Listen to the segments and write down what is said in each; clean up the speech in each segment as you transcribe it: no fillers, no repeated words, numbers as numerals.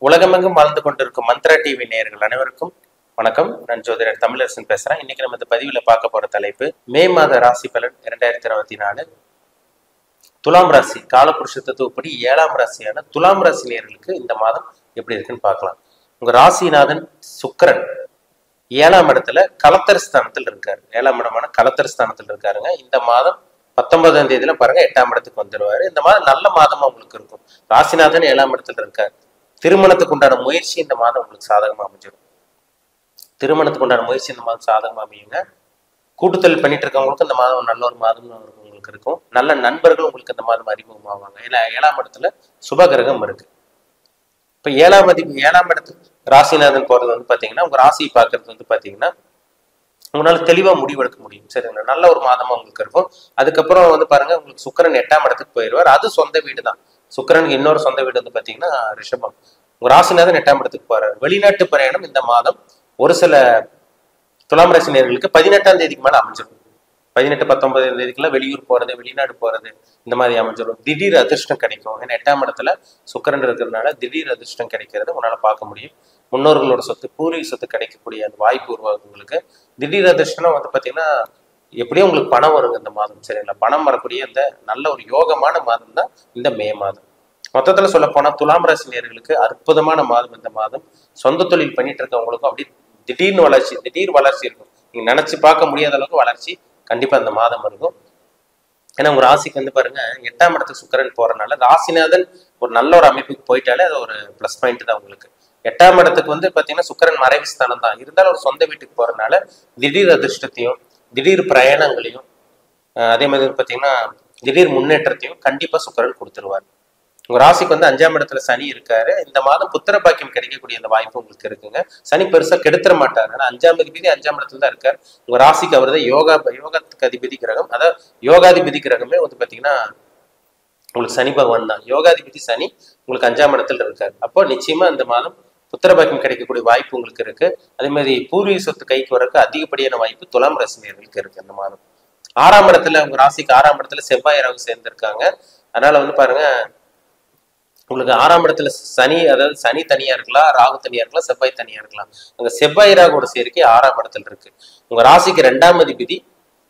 உலகமெங்கும் வாழ்ந்து கொண்டிருக்கும் மந்த்ரா டிவி நேயர்கள் அனைவருக்கும் வணக்கம். நான் ஜோதிடர் தமிழரசன் பேசுறேன். இன்னைக்கு நம்ம இந்த பதிவில் பார்க்க போற தலைப்பு மே மாத ராசி பலன் 2024. துலாம் ராசி காலபுருஷ தத்துவப்படி 7ஆம் ராசியான துலாம் ராசி நேயர்களுக்கு இந்த மாதம் எப்படி இருக்குன்னு பார்க்கலாம். உங்க ராசிநாதன் சுக்கிரன் 7ஆம் இடத்துல கலத்தர் ஸ்தானத்தில் இருக்காரு. 7ஆம் இடமான கலத்தர் ஸ்தானத்தில் இருக்காருங்க. இந்த மாதம் 19ஆம் தேதியில பாருங்க 8ஆம் இடத்துக்கு வந்துடுவாரு. இந்த மாதம் நல்ல மாதமா உங்களுக்கு இருக்கும். ராசிநாதன் 7ஆம் இடத்துல இருக்காரு. திருமணத்துக்கு உண்டான முயற்சி இந்த மாதம் உங்களுக்கு சாதகமா அமைஞ்சிடும். திருமணத்துக்கு உண்டான முயற்சி இந்த மாதம் சாதகமா அமையுங்க. கூட்டுத்தொழில் பண்ணிட்டு இருக்கவங்களுக்கு இந்த மாதம் நல்ல ஒரு மாதம் உங்களுக்கு இருக்கும். நல்ல நண்பர்கள் உங்களுக்கு இந்த மாதம் அறிமுகமாவாங்க. ஏன்னா 7ஆம் இடத்துல சுபகிரகம் இருக்கு. இப்ப 7ஆம் இடத்துக்கு ராசிநாதன் போறது வந்து பாத்தீங்கன்னா உங்க ராசியை பார்க்கறது வந்து பாத்தீங்கன்னா உங்களால தெளிவா முடிவெடுக்க முடியும். சரிங்களா? நல்ல ஒரு மாதமா உங்களுக்கு இருக்கும். அதுக்கப்புறம் வந்து பாருங்க உங்களுக்கு சுக்கிரன் 8ஆம் இடத்துக்கு போயிடுவார். அது சொந்த வீடு தான். சுக்கிரனுக்கு இன்னொரு சொந்த வீடு வந்து பாத்தீங்கன்னா ரிஷபம். உங்க ராசிநாதன் 8ஆம் இடத்துக்கு போறாரு. வெளிநாட்டு பிரயாணம் இந்த மாதம் ஒரு சில துலாம் ராசி நேயர்களுக்கு 18ஆம் தேதிக்கு மேல அமைஞ்சிடும். 18, 19 தேதிக்குள்ள வெளியூர் போறது, வெளிநாடு போறது இந்த மாதிரி அமைஞ்சிடும். திடீர் அதிர்ஷ்டம் கிடைக்கும். ஏன்னா 8ஆம் இடத்துல சுக்கிரன் இருக்கிறதுனால திடீர் அதிர்ஷ்டம் கிடைக்கிறத உங்களால பார்க்க முடியும். முன்னோர்களோட சொத்து, பூர்வீக சொத்து கிடைக்கக்கூடிய அந்த வாய்ப்பு உருவாகும் உங்களுக்கு. திடீர் அதிர்ஷ்டம் வந்து பாத்தீங்கன்னா எப்படியும் உங்களுக்கு பணம் வருங்க இந்த மாதம். சரிங்களா? பணம் வரக்கூடிய இந்த நல்ல ஒரு யோகமான மாதம் தான் இந்த மே மாதம். மொத்தத்துல சொல்ல போனா துலாம் ராசி நேயர்களுக்கு அற்புதமான மாதம் இந்த மாதம். சொந்த தொழில் பண்ணிட்டு இருக்கவங்களுக்கும் அப்படி திடீர் வளர்ச்சி இருக்கும். நீங்க நினைச்சு பார்க்க முடியாத அளவுக்கு வளர்ச்சி கண்டிப்பா இந்த மாதம் இருக்கும். ஏன்னா உங்க ராசிக்கு வந்து பாருங்க 8ஆம் இடத்துக்கு சுக்கிரன் போறதுனால ராசிநாதன் ஒரு நல்ல ஒரு அமைப்புக்கு போயிட்டாலே அது ஒரு பிளஸ் பாயிண்ட் தான் உங்களுக்கு. 8ஆம் இடத்துக்கு வந்து பாத்தீங்கன்னா சுக்கிரன் மறைவு ஸ்தானம் தான் இருந்தாலும் ஒரு சொந்த வீட்டுக்கு போறதுனால திடீர் அதிர்ஷ்டத்தையும் திடீர் பிரயாணங்களையும் அதே மாதிரி பாத்தீங்கன்னா திடீர் முன்னேற்றத்தையும் கண்டிப்பா சுக்கிரன் கொடுத்துருவார். உங்க ராசிக்கு வந்து 5ஆம் இடத்துல சனி இருக்காரு. இந்த மாதம் புத்திர பாக்கியம் கிடைக்கக்கூடிய அந்த வாய்ப்பு உங்களுக்கு இருக்குங்க. சனி பெருசா கெடுத்துட மாட்டாரு. ஆனா 5ஆம் அதிபதி 5ஆம் இடத்துல தான் இருக்காரு. உங்க ராசிக்கு அவர் தான் யோகத்துக்கு அதிபதி கிரகம். அதாவது யோகாதிபதி கிரகமே வந்து பாத்தீங்கன்னா உங்களுக்கு சனி பகவான் தான். யோகாதிபதி சனி உங்களுக்கு 5ஆம் இடத்துல இருக்காரு. அப்போ நிச்சயமா இந்த மாதம் புத்திர பாக்கியம் கிடைக்கக்கூடிய வாய்ப்பு உங்களுக்கு இருக்கு. அதே மாதிரி பூர்வீக சொத்து கைக்கு வரக்கு அதிகப்படியான வாய்ப்பு துலாம் ராசி நேயர்களுக்கு இருக்கு இந்த மாதம். 6ஆம் இடத்துல உங்க ராசிக்கு 6ஆம் இடத்துல செவ்வாய் ராகு சேர்ந்திருக்காங்க. அதனால வந்து பாருங்க உங்களுக்கு 6ஆம் இடத்துல சனி, அதாவது சனி தனியா இருக்கலாம், ராகு தனியா இருக்கலாம், செவ்வாய் தனியா இருக்கலாம். அங்க செவ்வாய் ராகுவோட சேர்க்கை 6ஆம் இடத்துல இருக்கு. உங்க ராசிக்கு 2ஆம் அதிபதி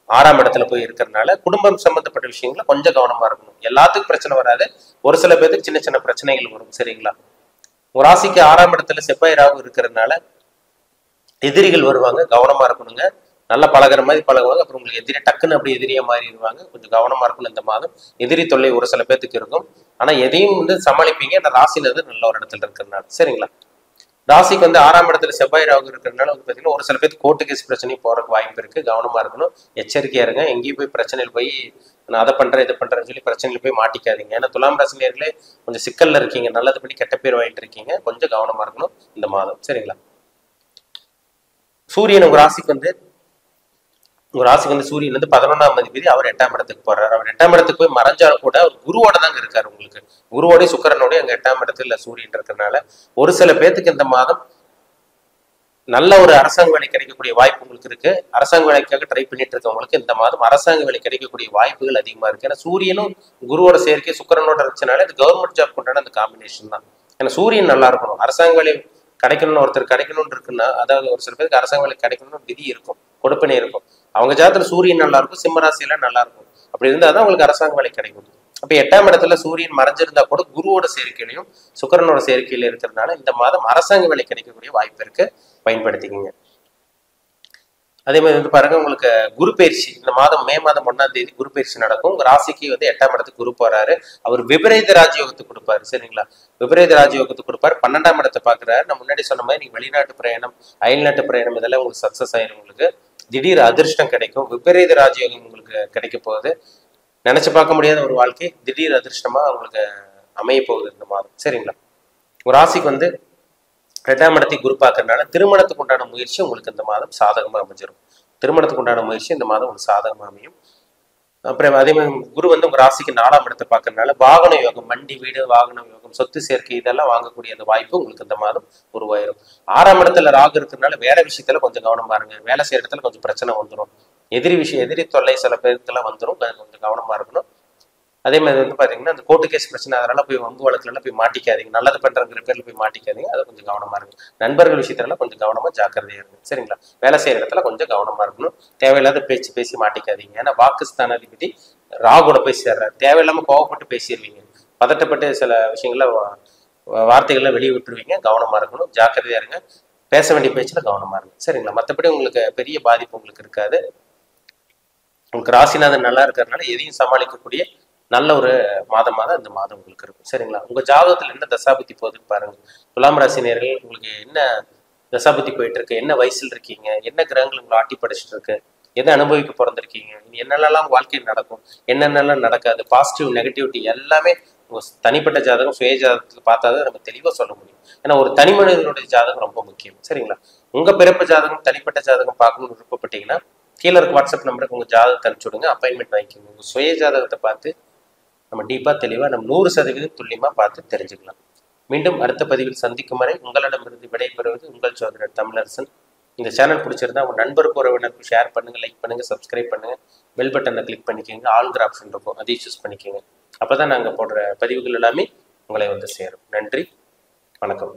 6ஆம் இடத்துல போய் இருக்கிறதுனால குடும்பம் சம்பந்தப்பட்ட விஷயங்கள கொஞ்சம் கவனமா இருக்கணும். எல்லாத்துக்கும் பிரச்சனை வராது. ஒரு சில பேருக்கு சின்ன சின்ன பிரச்சனைகள் வரும். சரிங்களா? உங்க ராசிக்கு 6ஆம் இடத்துல செவ்வாய் ராகு இருக்கிறதுனால எதிரிகள் வருவாங்க, கவனமா இருக்கணுங்க. நல்லா பழகிற மாதிரி பழகுவாங்க. அப்புறம் உங்களுக்கு எதிரி டக்குன்னு அப்படி எதிரியா மாறிடுவாங்க. கொஞ்சம் கவனமா இருக்கணும் இந்த மாதம். எதிரி தொல்லை ஒரு சில பேத்துக்கு இருக்கும். ஆனா எதையும் வந்து சமாளிப்பீங்க. அந்த ராசியில நல்ல ஒரு இடத்துல இருக்கிறதுனால. சரிங்களா? ராசிக்கு வந்து 6ஆம் இடத்துல செவ்வாய் ராகு இருக்கிறதுனால வந்து பாத்தீங்கன்னா ஒரு சில பேருக்கு கோர்ட்டு கேஸ் பிரச்சனையும் போறதுக்கு வாய்ப்பு இருக்கு. கவனமா இருக்கணும், எச்சரிக்கையா இருங்க. எங்கேயும் போய் பிரச்சனையில் போய் நான் அதை பண்றேன் இதை பண்றேன்னு சொல்லி பிரச்சனையில் போய் மாட்டிக்காதீங்க. ஏன்னா துலாம் ராசி நேயர்களே கொஞ்சம் சிக்கல்ல இருக்கீங்க. நல்லது பண்ணி கெட்ட பேர் வாங்கிட்டு இருக்கீங்க. கொஞ்சம் கவனமா இருக்கணும் இந்த மாதம். சரிங்களா? சூரியன் உங்க ராசிக்கு வந்து சூரியன் வந்து 11ஆம் அதிபதி. அவர் 8ஆம் இடத்துக்கு போறாரு. அவர் 8ஆம் இடத்துக்கு போய் மறைஞ்சாலும் கூட அவர் குருவோட தாங்க இருக்காரு. உங்களுக்கு குருவோட சுக்கிரனோட அங்க 8ஆம் இடத்துல சூரியன் இருக்கிறதுனால ஒரு சில பேத்துக்கு இந்த மாதம் நல்ல ஒரு அரசாங்க வேலை கிடைக்கக்கூடிய வாய்ப்பு உங்களுக்கு இருக்கு. அரசாங்க வேலைக்காக ட்ரை பண்ணிட்டு இருக்கவங்களுக்கு இந்த மாதம் அரசாங்க வேலை கிடைக்கக்கூடிய வாய்ப்புகள் அதிகமா இருக்கு. ஏன்னா சூரியனும் குருவோட சேர்க்கை சுக்கிரனோட இருந்துச்சுனால இது கவர்மெண்ட் ஜாப் கொண்டாட அந்த காம்பினேஷன் தான். ஏன்னா சூரியன் நல்லா இருக்கணும். அரசாங்க வேலை கிடைக்கணும்னு ஒருத்தர் கிடைக்கணும்னு இருக்குன்னா, அதாவது ஒரு சில பேருக்கு அரசாங்க வேலை கிடைக்கணும்னு விதி இருக்கும், கொடுப்பினை இருக்கும். அவங்க ஜாதத்துல சூரியன் நல்லா இருக்கும், சிம்மராசியில நல்லா இருக்கும். அப்படி இருந்தாதான் உங்களுக்கு அரசாங்க வேலை கிடைக்கும். அப்ப 8ஆம் இடத்துல சூரியன் மறைஞ்சிருந்தா கூட குருவோட சேர்க்கையிலையும் சுக்கிரனோட சேர்க்கையில இருக்கிறதுனால இந்த மாதம் அரசாங்க வேலை கிடைக்கக்கூடிய வாய்ப்பு இருக்கு. பயன்படுத்திக்கங்க. அதே மாதிரி வந்து பாருங்க உங்களுக்கு குரு பயிற்சி இந்த மாதம் மே மாதம் 1ஆம் தேதி குரு பயிற்சி நடக்கும். உங்க ராசிக்கு வந்து 8ஆம் இடத்துக்கு குரு போறாரு. அவர் விபரீத ராஜயோகத்துக்கு கொடுப்பாரு. சரிங்களா? விபரீத ராஜயோகத்துக்கு கொடுப்பாரு. 12ஆம் இடத்தை பாக்குறாரு. நான் முன்னாடி சொன்ன மாதிரி நீங்க வெளிநாட்டு பிரயாணம், அயல்நாட்டு பிரயாணம் இதெல்லாம் உங்களுக்கு சக்சஸ் ஆயிரும். உங்களுக்கு திடீர் அதிர்ஷ்டம் கிடைக்கும். விபரீத ராஜயோகம் உங்களுக்கு கிடைக்க போகுது. நினைச்சு பார்க்க முடியாத ஒரு வாழ்க்கை திடீர் அதிர்ஷ்டமா உங்களுக்கு அமைய போகுது இந்த மாதம். சரிங்களா? ஒரு ராசிக்கு வந்து 8ஆம் இடத்துக்கு குரு பார்க்கறதுனால திருமணத்துக்கு உண்டான முயற்சி உங்களுக்கு இந்த மாதம் சாதகமா அமைஞ்சிடும். திருமணத்துக்கு உண்டான முயற்சி இந்த மாதம் உங்களுக்கு சாதகமா அமையும். அப்புறம் அதே மாதிரி குரு வந்து உங்க ராசிக்கு 4ஆம் இடத்தை பார்க்கறதுனால வாகன யோகம், வண்டி, வீடு, வாகன யோகம், சொத்து சேர்க்கை இதெல்லாம் வாங்கக்கூடிய அந்த வாய்ப்பு உங்களுக்கு இந்த மாதம் உருவாயிரும். 6ஆம் இடத்துல ராகு இருக்கிறதுனால வேலை விஷயத்துல கொஞ்சம் கவனம் பாருங்க. வேலை செய்யற இடத்துல கொஞ்சம் பிரச்சனை வந்துடும். எதிரி தொல்லை சில பேருக்கெல்லாம் வந்துடும். கொஞ்சம் கவனமா இருக்கணும். அதே மாதிரி வந்து பார்த்தீங்கன்னா அந்த கோர்ட்டு கேஸ் பிரச்சனை அதனால போய் வம்பு வழக்குலாம் போய் மாட்டிக்காதீங்க. நல்லது பண்ணுறங்கிற பேரில் போய் மாட்டிக்காதீங்க. அதை கொஞ்சம் கவனமாக இருக்கும். நண்பர்கள் விஷயத்துல கொஞ்சம் கவனமாக ஜாக்கிரதையாக இருக்கும். சரிங்களா? வேலை செய்கிற இடத்துல கொஞ்சம் கவனமாக இருக்கணும். தேவையில்லாத பேச்சு பேசி மாட்டிக்காதீங்க. ஏன்னா வாக்குஸ்தானாதிபதி ராகுட போய் சேர்றாரு. தேவையில்லாமல் கோவப்பட்டு பேசிடுவீங்க. பதட்டப்பட்டு சில விஷயங்கள வார்த்தைகள்லாம் வெளியே விட்டுருவீங்க. கவனமாக இருக்கணும். ஜாக்கிரதையாக இருங்க. பேச வேண்டிய பேச்சில் கவனமாக இருங்க. சரிங்களா? மற்றபடி உங்களுக்கு பெரிய பாதிப்பு உங்களுக்கு இருக்காது. உங்களுக்கு ராசிநாதன் நல்லா இருக்கிறதுனால எதையும் சமாளிக்கக்கூடிய நல்ல ஒரு மாதமாக தான் இந்த மாதம் உங்களுக்கு இருக்கும். சரிங்களா? உங்க ஜாதகத்தில் என்ன தசாபுத்தி போகுதுன்னு பாருங்க. துலாம் ராசி நேயர்கள் உங்களுக்கு என்ன தசாபுத்தி போயிட்டு இருக்கு, என்ன வயசுல இருக்கீங்க, என்ன கிரகங்கள் உங்களை ஆட்டி படைச்சிட்டு இருக்கு, எதை அனுபவிக்க பிறந்திருக்கீங்க, என்னென்னலாம் வாழ்க்கையில் நடக்கும், என்னென்னலாம் நடக்காது, பாசிட்டிவ் நெகட்டிவிட்டி எல்லாமே உங்க தனிப்பட்ட ஜாதகம் சுய ஜாதகத்துக்கு பார்த்தாதான் நம்ம தெளிவாக சொல்ல முடியும். ஏன்னா ஒரு தனி மனிதனுடைய ஜாதகம் ரொம்ப முக்கியம். சரிங்களா? உங்க பிறப்பு ஜாதகம் தனிப்பட்ட ஜாதகம் பார்க்கணும்னு விருப்பப்பட்டீங்கன்னா கீழே இருக்க வாட்ஸ்அப் நம்பருக்கு உங்க ஜாதகத்தை அனுப்பிச்சுடுங்க. அப்பாயின்மெண்ட் வாங்கிக்கோங்க. உங்க சுய ஜாதகத்தை பார்த்து நம்ம டீப்பா தெளிவா நம்ம 100% துல்லியமா பார்த்து தெரிஞ்சுக்கலாம். மீண்டும் அடுத்த பதிவில் சந்திக்கும் வரை உங்களிடமிருந்து விடைபெறுவது உங்கள் ஜோதிடர் தமிழரசன். இந்த சேனல் பிடிச்சிருந்தா உங்க நண்பருக்கு உறவினருக்கு ஷேர் பண்ணுங்க, லைக் பண்ணுங்க, சப்ஸ்கிரைப் பண்ணுங்க, பெல் பட்டனை கிளிக் பண்ணிக்கோங்க. ஆல்கிற ஆப்ஷன் இருக்கும், அதையும் சூஸ் பண்ணிக்கோங்க. அப்பதான் நாங்கள் போடுற பதிவுகள் எல்லாமே உங்களை வந்து சேரும். நன்றி, வணக்கம்.